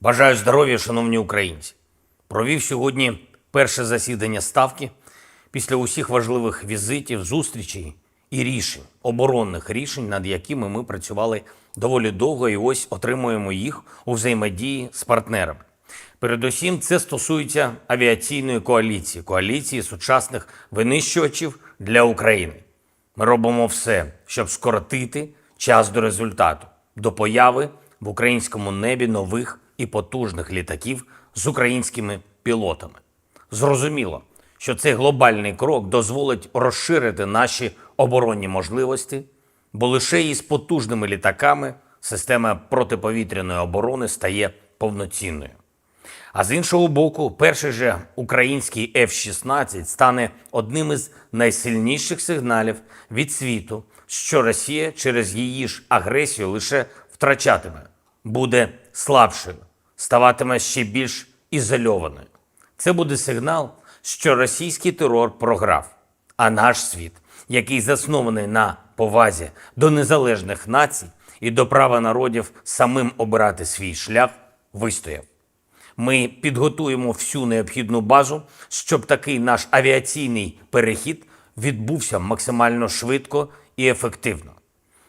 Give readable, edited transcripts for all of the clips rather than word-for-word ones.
Бажаю здоров'я, шановні українці. Провів сьогодні перше засідання Ставки після усіх важливих візитів, зустрічей і рішень, оборонних рішень, над якими ми працювали доволі довго, і ось отримуємо їх у взаємодії з партнерами. Передусім, це стосується авіаційної коаліції сучасних винищувачів для України. Ми робимо все, щоб скоротити час до результату, до появи в українському небі нових і потужних літаків з українськими пілотами. Зрозуміло, що цей глобальний крок дозволить розширити наші оборонні можливості, бо лише із потужними літаками система протиповітряної оборони стає повноцінною. А з іншого боку, перший же український F-16 стане одним із найсильніших сигналів від світу, що Росія через її ж агресію лише втрачатиме, буде слабшою, ставатиме ще більш ізольованою. Це буде сигнал, що російський терор програв, а наш світ, який заснований на повазі до незалежних націй і до права народів самим обирати свій шлях, вистояв. Ми підготуємо всю необхідну базу, щоб такий наш авіаційний перехід відбувся максимально швидко і ефективно.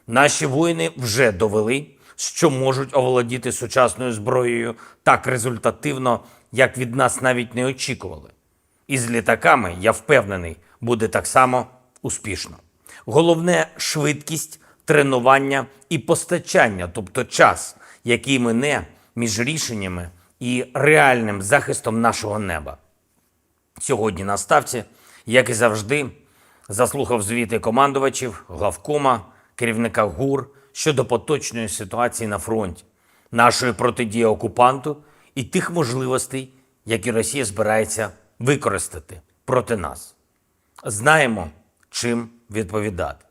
Наші воїни вже довели, що можуть оволодіти сучасною зброєю так результативно, як від нас навіть не очікували. І з літаками, я впевнений, буде так само успішно. Головне – швидкість, тренування і постачання, тобто час, який мине між рішеннями і реальним захистом нашого неба. Сьогодні на Ставці, як і завжди, заслухав звіти командувачів, главкома, керівника ГУР щодо поточної ситуації на фронті, нашої протидії окупанту і тих можливостей, які Росія збирається використати проти нас. Знаємо, чим відповідати.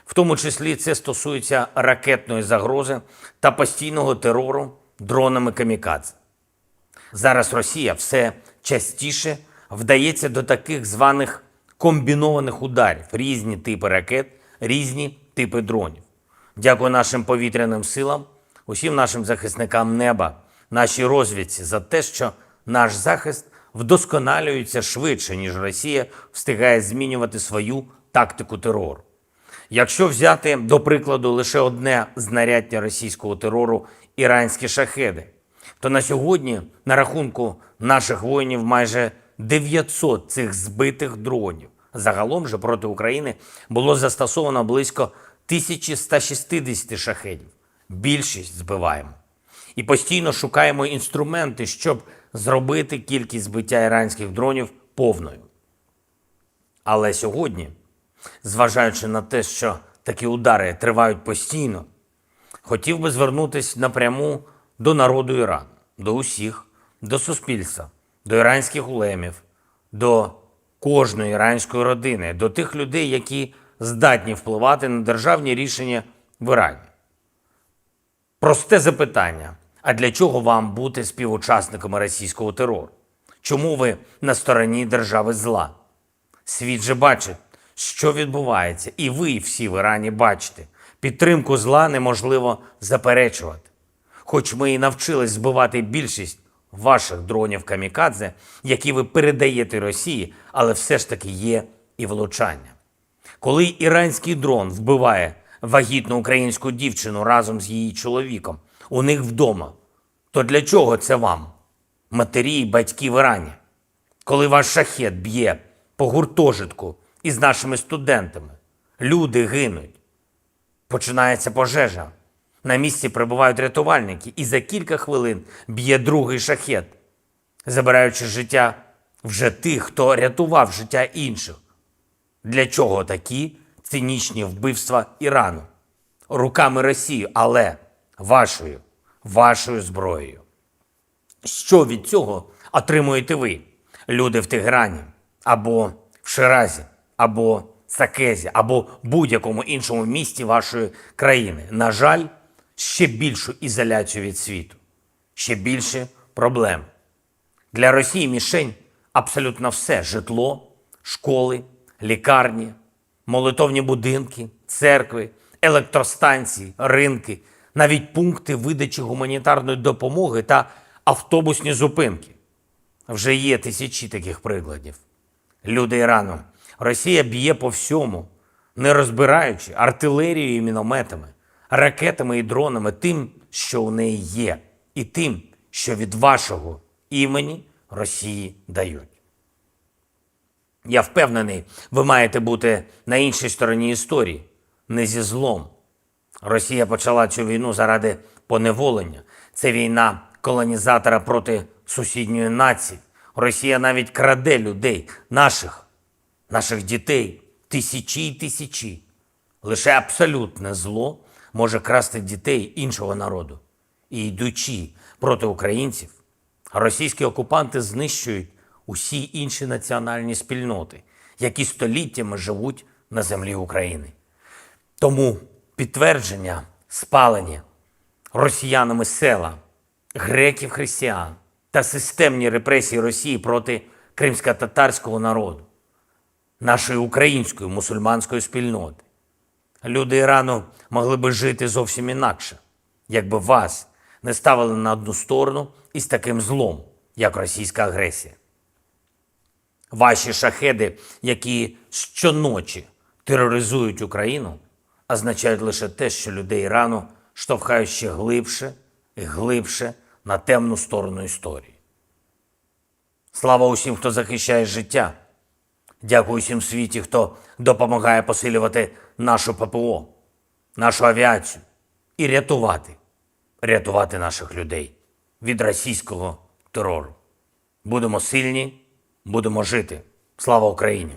В тому числі це стосується ракетної загрози та постійного терору дронами камікадзе. Зараз Росія все частіше вдається до таких званих комбінованих ударів, різні типи ракет, різні типи дронів. Дякую нашим повітряним силам, усім нашим захисникам неба, нашій розвідці за те, що наш захист вдосконалюється швидше, ніж Росія встигає змінювати свою тактику терору. Якщо взяти, до прикладу, лише одне знаряддя російського терору – іранські шахеди, то на сьогодні на рахунку наших воїнів майже 900 цих збитих дронів. Загалом же проти України було застосовано близько 1160 шахедів. Більшість збиваємо. І постійно шукаємо інструменти, щоб зробити кількість збиття іранських дронів повною. Але сьогодні, зважаючи на те, що такі удари тривають постійно, хотів би звернутися напряму до народу Ірану, до усіх, до суспільства, до іранських улемів, до кожної іранської родини, до тих людей, які здатні впливати на державні рішення в Ірані. Просте запитання: а для чого вам бути співучасниками російського терору? Чому ви на стороні держави зла? Світ же бачить, що відбувається, і ви всі в Ірані бачите. Підтримку зла неможливо заперечувати. Хоч ми і навчились збивати більшість ваших дронів камікадзе, які ви передаєте Росії, але все ж таки є і влучання. Коли іранський дрон вбиває вагітну українську дівчину разом з її чоловіком у них вдома, то для чого це вам, матері і батьки в Ірані? Коли ваш шахед б'є по гуртожитку із нашими студентами, люди гинуть, починається пожежа, на місці прибувають рятувальники, і за кілька хвилин б'є другий шахед, забираючи життя вже тих, хто рятував життя інших. Для чого такі цинічні вбивства Ірану? Руками Росії, але вашою зброєю. Що від цього отримуєте ви, люди в Тегерані, або в Ширазі, або Сакезі, або будь-якому іншому місті вашої країни? На жаль, ще більшу ізоляцію від світу, ще більше проблем. Для Росії мішень абсолютно все – житло, школи, лікарні, молитовні будинки, церкви, електростанції, ринки, навіть пункти видачі гуманітарної допомоги та автобусні зупинки. Вже є тисячі таких прикладів. Люди Ірану. Росія б'є по всьому, не розбираючи артилерією і мінометами, ракетами і дронами, тим, що у неї є, і тим, що від вашого імені Росії дають. Я впевнений, ви маєте бути на іншій стороні історії, не зі злом. Росія почала цю війну заради поневолення. Це війна колонізатора проти сусідньої нації. Росія навіть краде людей, наших дітей, тисячі і тисячі. Лише абсолютне зло може красти дітей іншого народу. І йдучи проти українців, російські окупанти знищують усі інші національні спільноти, які століттями живуть на землі України. Тому підтвердження спалення росіянами села, греків-християн та системні репресії Росії проти кримськотатарського народу, нашої української мусульманської спільноти. Люди Ірану могли би жити зовсім інакше, якби вас не ставили на одну сторону із таким злом, як російська агресія. Ваші шахеди, які щоночі тероризують Україну, означають лише те, що людей Ірану штовхають ще глибше і глибше на темну сторону історії. Слава усім, хто захищає життя. Дякую всім світі, хто допомагає посилювати нашу ППО, нашу авіацію і рятувати наших людей від російського терору. Будемо сильні, будемо жити. Слава Україні!